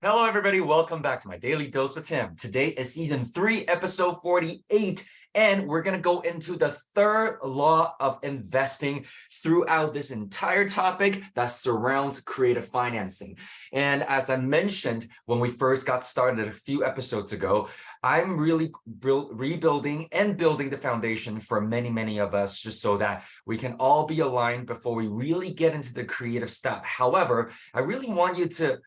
Hello, everybody. Welcome back to my Daily Dose with Tim. Today is season 3, episode 48, and we're going to go into the third law of investing throughout this entire topic that surrounds creative financing. And as I mentioned when we first got started a few episodes ago, I'm really rebuilding and building the foundation for many of us just so that we can all be aligned before we really get into the creative stuff. However, I really want you to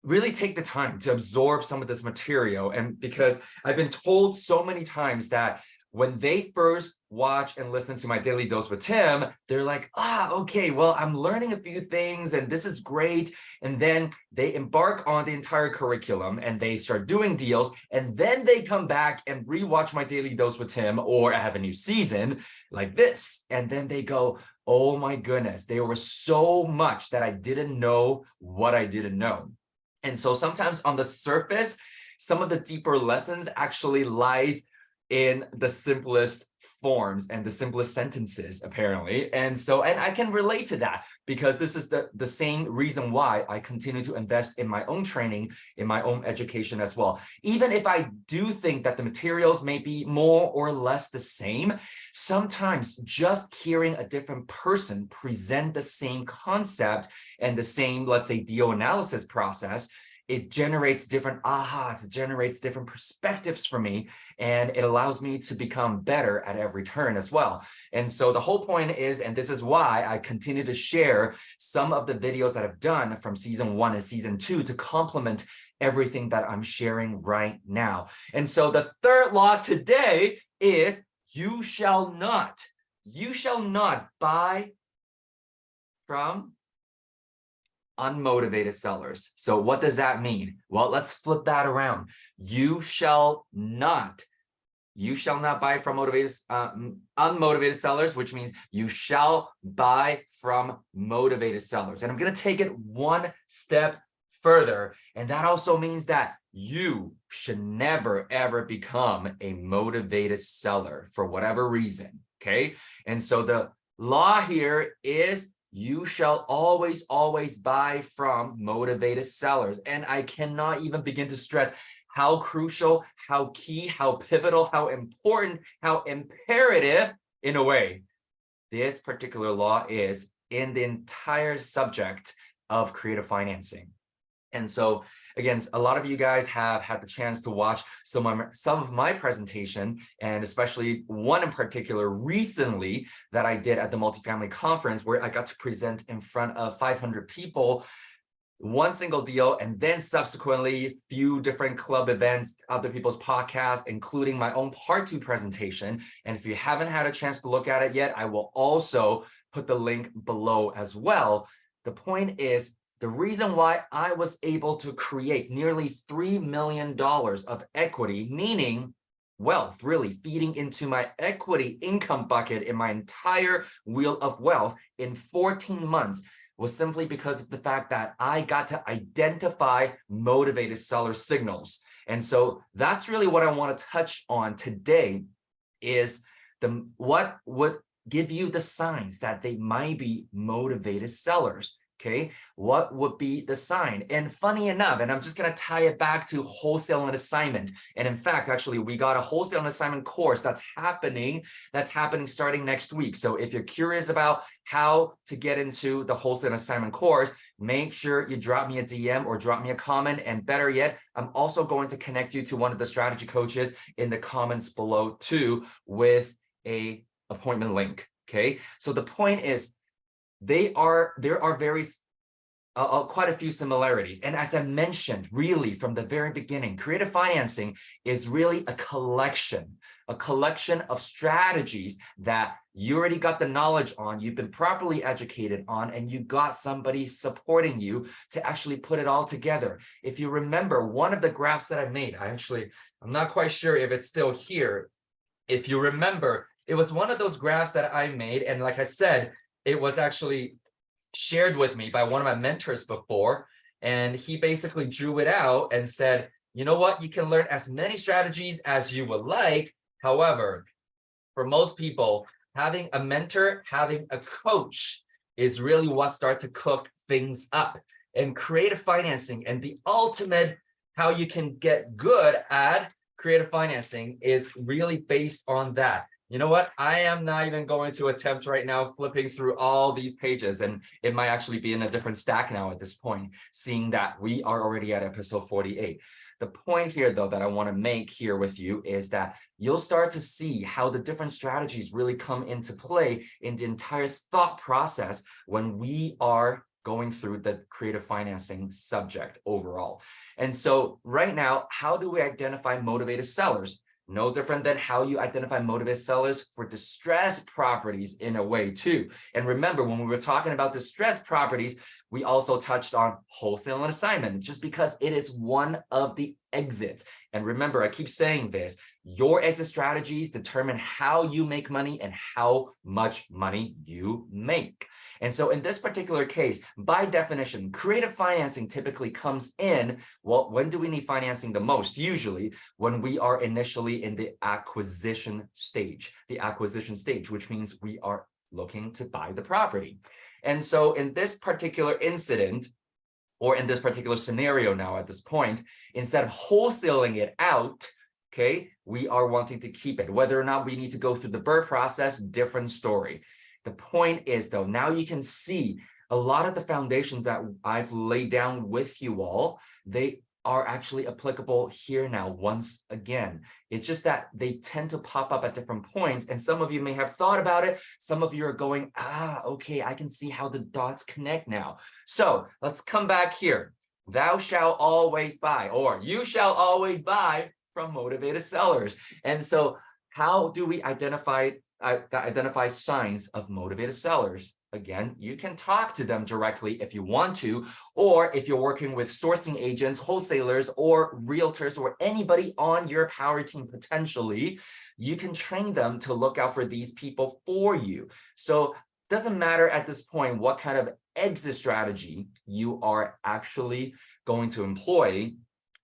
really take the time to absorb some of this material. And because I've been told so many times that when they first watch and listen to my Daily Dose with Tim, they're like, okay, well, I'm learning a few things and this is great. And then they embark on the entire curriculum and they start doing deals. And then they come back and rewatch my Daily Dose with Tim, or I have a new season like this. And then they go, oh my goodness, there was so much that I didn't know what I didn't know. And so sometimes on the surface, some of the deeper lessons actually lies in the simplest forms and the simplest sentences, apparently. And I can relate to that because this is the same reason why I continue to invest in my own training, in my own education as well. Even if I do think that the materials may be more or less the same, sometimes just hearing a different person present the same concept and the same, let's say, deal analysis process, it generates different ahas, it generates different perspectives for me, and it allows me to become better at every turn as well. And so the whole point is, and this is why I continue to share some of the videos that I've done from season 1 and season 2 to complement everything that I'm sharing right now. And so the third law today is you shall not buy from unmotivated sellers. So what does that mean? Well, let's flip that around. You shall not buy from unmotivated sellers, which means you shall buy from motivated sellers. And I'm going to take it one step further. And that also means that you should never, ever become a motivated seller for whatever reason. Okay. And so the law here is you shall always buy from motivated sellers. And I cannot even begin to stress how crucial, how key, how pivotal, how important, how imperative, in a way, this particular law is in the entire subject of creative financing. And so, again, a lot of you guys have had the chance to watch some of my presentation, and especially one in particular recently that I did at the multifamily conference, where I got to present in front of 500 people, one single deal, and then subsequently a few different club events, other people's podcasts, including my own part 2 presentation. And if you haven't had a chance to look at it yet, I will also put the link below as well. The point is, the reason why I was able to create nearly $3 million of equity, meaning wealth, really feeding into my equity income bucket in my entire wheel of wealth in 14 months, was simply because of the fact that I got to identify motivated seller signals. And so that's really what I want to touch on today, is what would give you the signs that they might be motivated sellers. Okay, what would be the sign? And funny enough, and I'm just going to tie it back to wholesale and assignment. And in fact, actually, we got a wholesale and assignment course that's happening starting next week. So if you're curious about how to get into the wholesale and assignment course, make sure you drop me a DM or drop me a comment. And better yet, I'm also going to connect you to one of the strategy coaches in the comments below too, with a appointment link. Okay, so the point is, there are quite a few similarities. And as I mentioned, really from the very beginning, creative financing is really a collection of strategies that you already got the knowledge on, you've been properly educated on, and you got somebody supporting you to actually put it all together. If you remember one of the graphs that I made, I'm not quite sure if it's still here. If you remember, it was one of those graphs that I made. And like I said, it was actually shared with me by one of my mentors before, and he basically drew it out and said, you know what, you can learn as many strategies as you would like. However, for most people, having a mentor, having a coach is really what starts to cook things up. And creative financing and the ultimate how you can get good at creative financing is really based on that. You know what? I am not even going to attempt right now flipping through all these pages, and it might actually be in a different stack now at this point, seeing that we are already at episode 48. The point here, though, that I want to make here with you is that you'll start to see how the different strategies really come into play in the entire thought process when we are going through the creative financing subject overall. And so right now, how do we identify motivated sellers? No different than how you identify motivated sellers for distressed properties in a way too. And remember, when we were talking about distressed properties, we also touched on wholesale and assignment, just because it is one of the exits. And remember, I keep saying this, your exit strategies determine how you make money and how much money you make. And so in this particular case, by definition, creative financing typically comes in, well, when do we need financing the most? Usually when we are initially in the acquisition stage, which means we are looking to buy the property. And so in this particular incident, or in this particular scenario now at this point, instead of wholesaling it out, okay, we are wanting to keep it. Whether or not we need to go through the BRRRR process, different story. The point is, though, now you can see a lot of the foundations that I've laid down with you all, they are actually applicable here now once again. It's just that they tend to pop up at different points, and some of you may have thought about it. Some of you are going, okay, I can see how the dots connect now. So let's come back here. Thou shalt always buy, or you shall always buy from motivated sellers. And so how do we identify signs of motivated sellers? Again, you can talk to them directly if you want to, or if you're working with sourcing agents, wholesalers, or realtors, or anybody on your power team potentially, you can train them to look out for these people for you. So it doesn't matter at this point what kind of exit strategy you are actually going to employ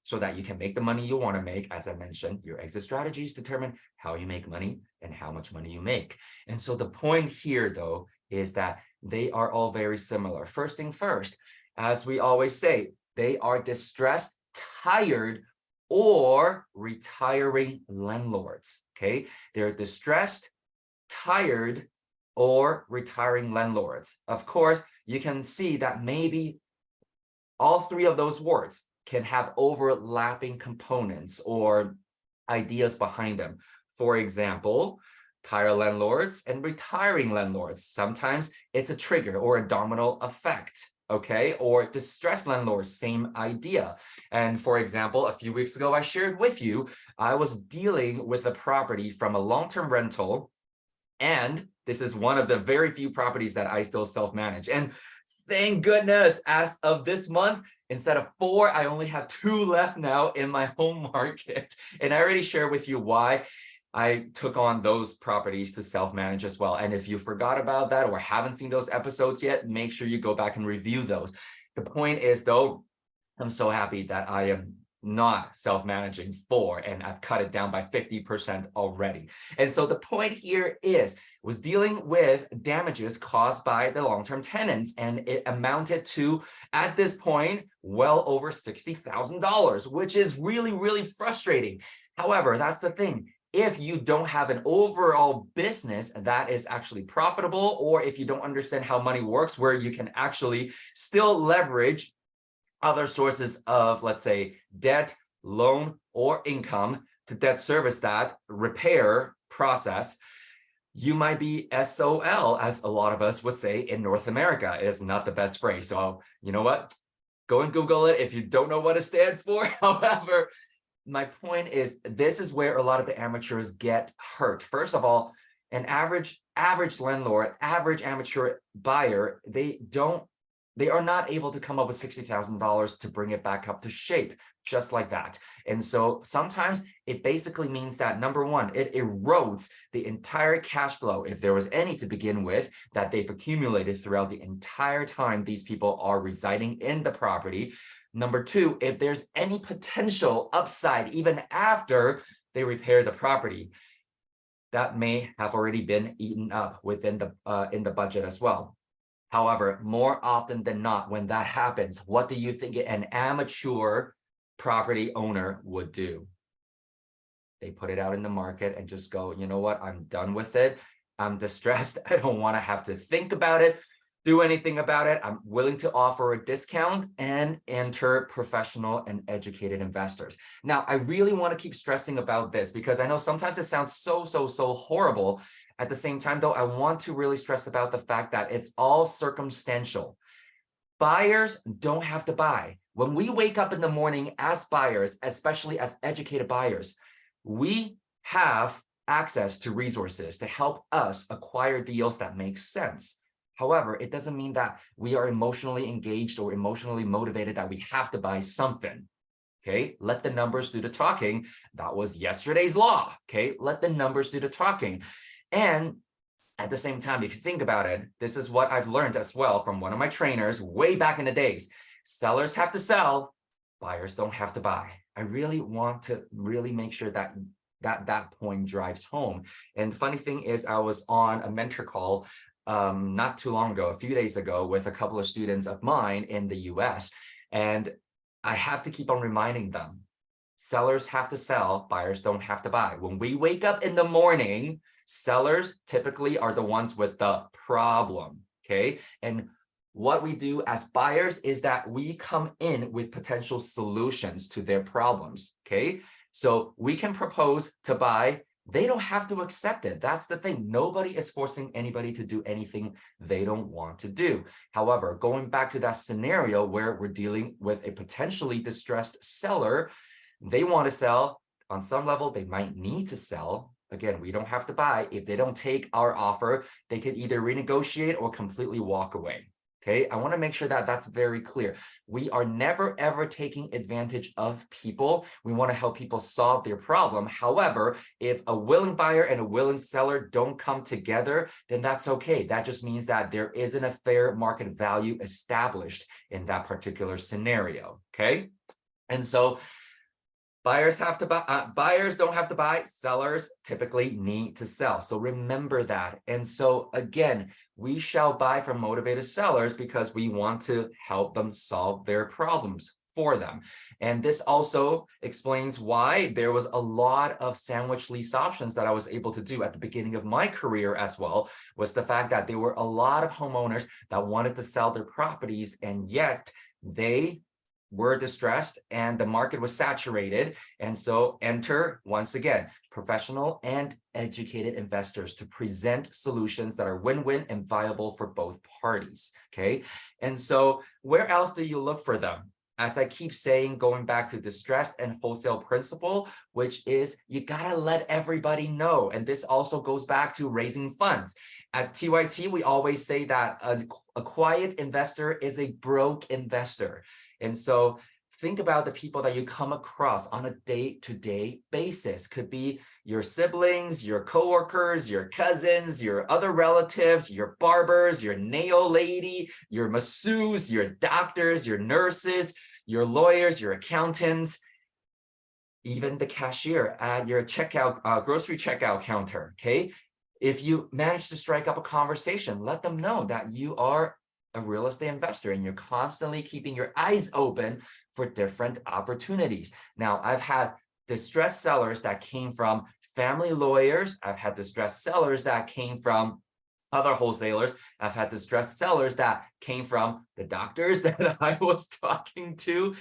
so that you can make the money you want to make. As I mentioned, your exit strategies determine how you make money and how much money you make. And so the point here, though, is that they are all very similar. First thing first, as we always say, they are distressed, tired, or retiring landlords, okay? They're distressed, tired, or retiring landlords. Of course, you can see that maybe all three of those words can have overlapping components or ideas behind them. For example, tired landlords and retiring landlords. Sometimes it's a trigger or a domino effect, okay? Or distressed landlords, same idea. And for example, a few weeks ago, I shared with you, I was dealing with a property from a long-term rental, and this is one of the very few properties that I still self-manage. And thank goodness, as of this month, instead of 4, I only have 2 left now in my home market. And I already shared with you why I took on those properties to self-manage as well. And if you forgot about that or haven't seen those episodes yet, make sure you go back and review those. The point is, though, I'm so happy that I am not self-managing 4, and I've cut it down by 50% already. And so the point here was dealing with damages caused by the long-term tenants, and it amounted to, at this point, well over $60,000, which is really, really frustrating. However, that's the thing. If you don't have an overall business that is actually profitable, or if you don't understand how money works, where you can actually still leverage other sources of, let's say, debt, loan, or income to debt service that repair process, you might be SOL, as a lot of us would say in North America. It is not the best phrase. So you know what? Go and Google it if you don't know what it stands for. However, my point is, this is where a lot of the amateurs get hurt. First of all, an average landlord, average amateur buyer, they are not able to come up with $60,000 to bring it back up to shape, just like that. And so sometimes it basically means that, number one, it erodes the entire cash flow, if there was any to begin with, that they've accumulated throughout the entire time these people are residing in the property. Number two, if there's any potential upside, even after they repair the property, that may have already been eaten up within the in the budget as well. However, more often than not, when that happens, what do you think an amateur property owner would do? They put it out in the market and just go, you know what, I'm done with it. I'm distressed. I don't want to have to think about it, do anything about it. I'm willing to offer a discount and enter professional and educated investors. Now, I really want to keep stressing about this because I know sometimes it sounds so horrible. At the same time, though, I want to really stress about the fact that it's all circumstantial. Buyers don't have to buy. When we wake up in the morning as buyers, especially as educated buyers, we have access to resources to help us acquire deals that make sense. However, it doesn't mean that we are emotionally engaged or emotionally motivated that we have to buy something. Okay, let the numbers do the talking. That was yesterday's law. Okay, let the numbers do the talking. And at the same time, if you think about it, this is what I've learned as well from one of my trainers way back in the days. Sellers have to sell, buyers don't have to buy. I really want to really make sure that that point drives home. And the funny thing is, I was on a mentor call not too long ago, a few days ago, with a couple of students of mine in the US. And I have to keep on reminding them, sellers have to sell, buyers don't have to buy. When we wake up in the morning, sellers typically are the ones with the problem, okay? And what we do as buyers is that we come in with potential solutions to their problems, okay? So we can propose to buy. They don't have to accept it. That's the thing. Nobody is forcing anybody to do anything they don't want to do. However, going back to that scenario where we're dealing with a potentially distressed seller, they want to sell. On some level, they might need to sell. Again, we don't have to buy. If they don't take our offer, they can either renegotiate or completely walk away. Okay, I want to make sure that that's very clear. We are never, ever taking advantage of people. We want to help people solve their problem. However, if a willing buyer and a willing seller don't come together, then that's okay. That just means that there isn't a fair market value established in that particular scenario. Okay, and so buyers have to buy, buyers don't have to buy, sellers typically need to sell. So remember that. And so again, we shall buy from motivated sellers because we want to help them solve their problems for them. And this also explains why there was a lot of sandwich lease options that I was able to do at the beginning of my career as well, was the fact that there were a lot of homeowners that wanted to sell their properties, and yet they were distressed and the market was saturated. And so enter, once again, professional and educated investors to present solutions that are win-win and viable for both parties. Okay. And so where else do you look for them? As I keep saying, going back to distressed and wholesale principle, which is you gotta let everybody know. And this also goes back to raising funds. At TYT, we always say that a quiet investor is a broke investor. And so think about the people that you come across on a day-to-day basis. Could be your siblings, your coworkers, your cousins, your other relatives, your barbers, your nail lady, your masseurs, your doctors, your nurses, your lawyers, your accountants, even the cashier at your checkout, grocery checkout counter, okay? If you manage to strike up a conversation, let them know that you are a real estate investor and you're constantly keeping your eyes open for different opportunities. Now, I've had distressed sellers that came from family lawyers. I've had distressed sellers that came from other wholesalers. I've had distressed sellers that came from the doctors that I was talking to.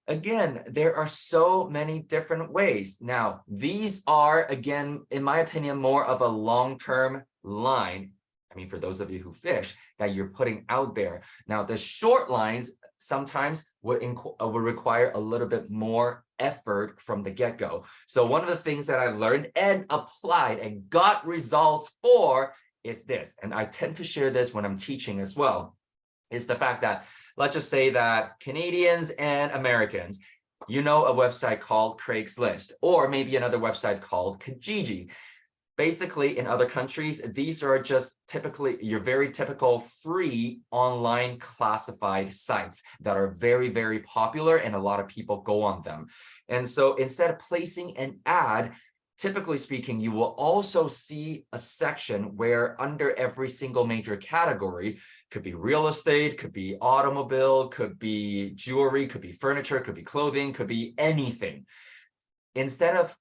Again, there are so many different ways. Now, these are, again, in my opinion, more of a long-term line. I mean, for those of you who fish, that you're putting out there. Now, the short lines sometimes would require a little bit more effort from the get-go. So one of the things that I've learned and applied and got results for is this, and I tend to share this when I'm teaching as well, is the fact that, let's just say that Canadians and Americans, you know, a website called Craigslist, or maybe another website called Kijiji. Basically, in other countries, these are just typically your very typical free online classified sites that are very, very popular and a lot of people go on them. And so instead of placing an ad, typically speaking, you will also see a section where under every single major category, could be real estate, could be automobile, could be jewelry, could be furniture, could be clothing, could be anything. Instead of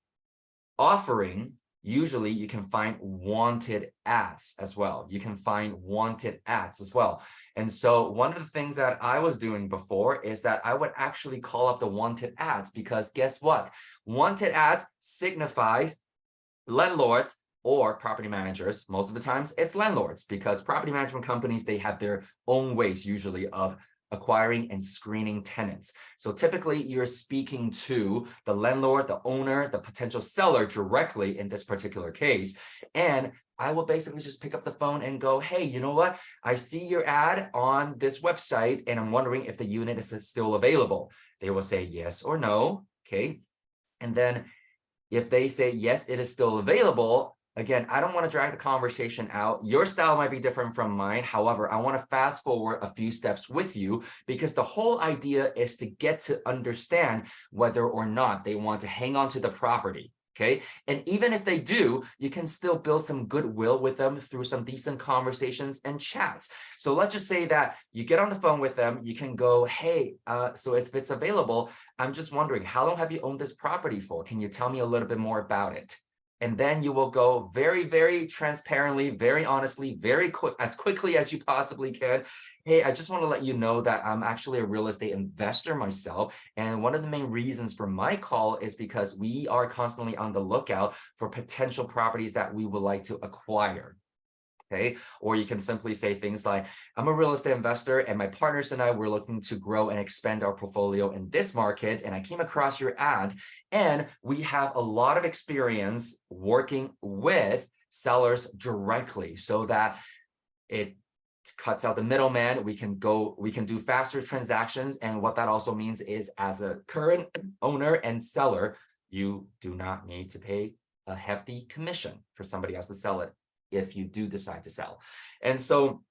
offering, usually you can find wanted ads as well. You can find wanted ads as well. And so one of the things that I was doing before is that I would actually call up the wanted ads, because guess what? Wanted ads signifies landlords or property managers. Most of the times it's landlords, because property management companies, they have their own ways usually of acquiring and screening tenants. So typically you're speaking to the landlord, the owner, the potential seller directly in this particular case. And I will basically just pick up the phone and go, hey, you know what? I see your ad on this website and I'm wondering if the unit is still available. They will say yes or no. Okay. And then if they say, yes, it is still available, again, I don't want to drag the conversation out. Your style might be different from mine. However, I want to fast forward a few steps with you, because the whole idea is to get to understand whether or not they want to hang on to the property. Okay. And even if they do, you can still build some goodwill with them through some decent conversations and chats. So let's just say that you get on the phone with them, you can go, hey, so if it's available, I'm just wondering, how long have you owned this property for? Can you tell me a little bit more about it? And then you will go very, very transparently, very honestly, very quick, as quickly as you possibly can. Hey, I just want to let you know that I'm actually a real estate investor myself. And one of the main reasons for my call is because we are constantly on the lookout for potential properties that we would like to acquire. Okay. Or you can simply say things like, I'm a real estate investor and my partners and I were looking to grow and expand our portfolio in this market. And I came across your ad, and we have a lot of experience working with sellers directly, so that it cuts out the middleman. We can do faster transactions. And what that also means is, as a current owner and seller, you do not need to pay a hefty commission for somebody else to sell it if you do decide to sell. And so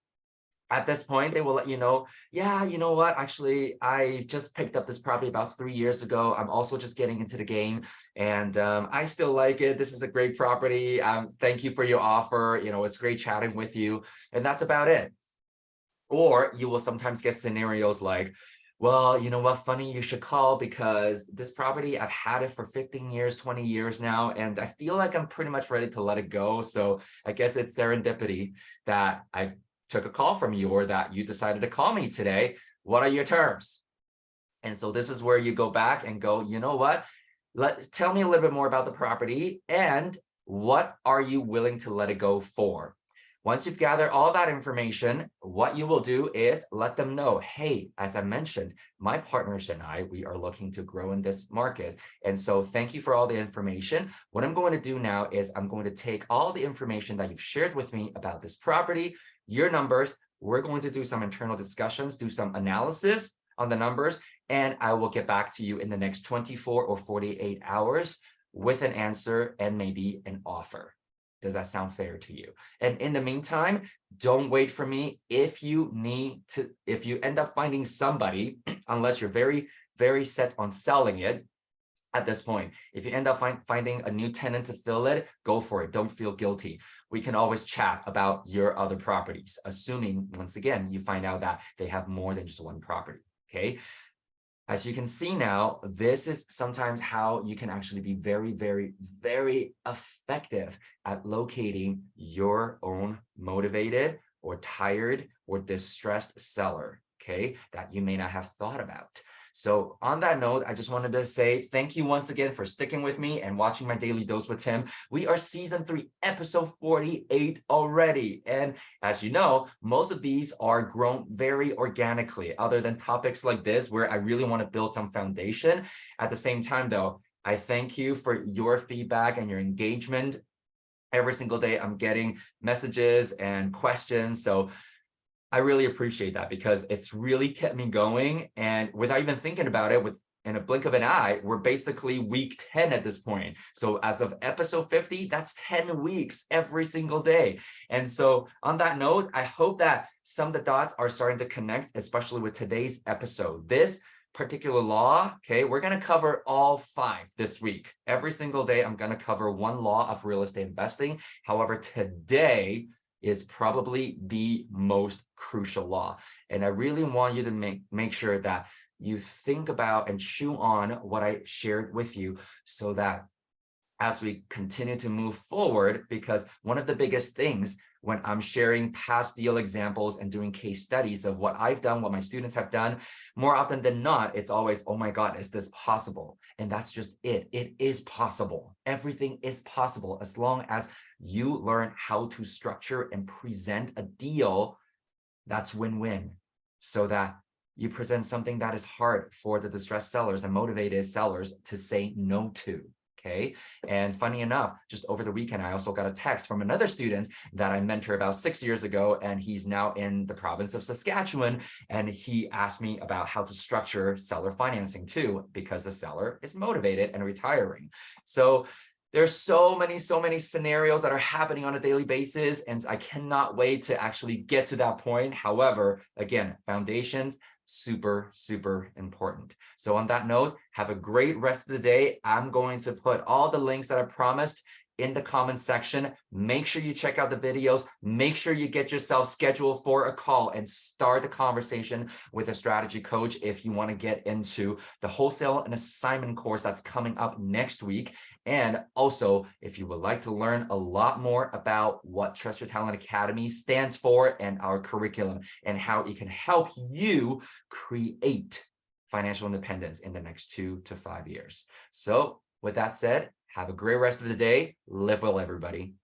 at this point, they will let you know, yeah, you know what, actually, I just picked up this property about 3 years ago. I'm also just getting into the game, and I still like it. This is a great property. Thank you for your offer. You know, it's great chatting with you. And that's about it. Or you will sometimes get scenarios like, well, you know what, funny you should call, because this property, I've had it for 15 years, 20 years now, and I feel like I'm pretty much ready to let it go. So I guess it's serendipity that I took a call from you, or that you decided to call me today. What are your terms? And so this is where you go back and go, you know what, tell me a little bit more about the property, and what are you willing to let it go for? Once you've gathered all that information, what you will do is let them know, hey, as I mentioned, my partners and I, we are looking to grow in this market. And so thank you for all the information. What I'm going to do now is I'm going to take all the information that you've shared with me about this property, your numbers. We're going to do some internal discussions, do some analysis on the numbers, and I will get back to you in the next 24 or 48 hours with an answer and maybe an offer. Does that sound fair to you? And in the meantime, don't wait for me. If you end up finding somebody, unless you're very, very set on selling it at this point, if you end up finding a new tenant to fill it, go for it. Don't feel guilty. We can always chat about your other properties, assuming, once again, you find out that they have more than just one property. Okay. As you can see now, this is sometimes how you can actually be very, very, very effective at locating your own motivated or tired or distressed seller, okay, that you may not have thought about. So on that note, I just wanted to say thank you once again for sticking with me and watching my Daily Dose with Tim. We are season 3, episode 48 already. And as you know, most of these are grown very organically, other than topics like this, where I really want to build some foundation. At the same time, though, I thank you for your feedback and your engagement. Every single day, I'm getting messages and questions. So I really appreciate that, because it's really kept me going. And without even thinking about it, in a blink of an eye, we're basically week 10 at this point. So as of episode 50, that's 10 weeks every single day. And so on that note, I hope that some of the dots are starting to connect, especially with today's episode. This particular law, okay, we're going to cover all 5 this week. Every single day, I'm going to cover one law of real estate investing. However, today is probably the most crucial law. And I really want you to make sure that you think about and chew on what I shared with you, so that as we continue to move forward, because one of the biggest things when I'm sharing past deal examples and doing case studies of what I've done, what my students have done, more often than not, it's always, oh my God, is this possible? And that's just it. It is possible. Everything is possible as long as you learn how to structure and present a deal that's win-win, so that you present something that is hard for the distressed sellers and motivated sellers to say no to. Okay. And funny enough, just over the weekend, I also got a text from another student that I mentored about 6 years ago, and he's now in the province of Saskatchewan. And he asked me about how to structure seller financing too, because the seller is motivated and retiring. So there's so many scenarios that are happening on a daily basis, and I cannot wait to actually get to that point. However, again, foundations, super important. So on that note, have a great rest of the day. I'm going to put all the links that I promised in the comment section. Make sure you check out the videos. Make sure you get yourself scheduled for a call and start the conversation with a strategy coach if you want to get into the wholesale and assignment course that's coming up next week. And also, if you would like to learn a lot more about what Trust Your Talent Academy stands for and our curriculum and how it can help you create financial independence in the next 2 to 5 years. So with that said, have a great rest of the day. Live well, everybody.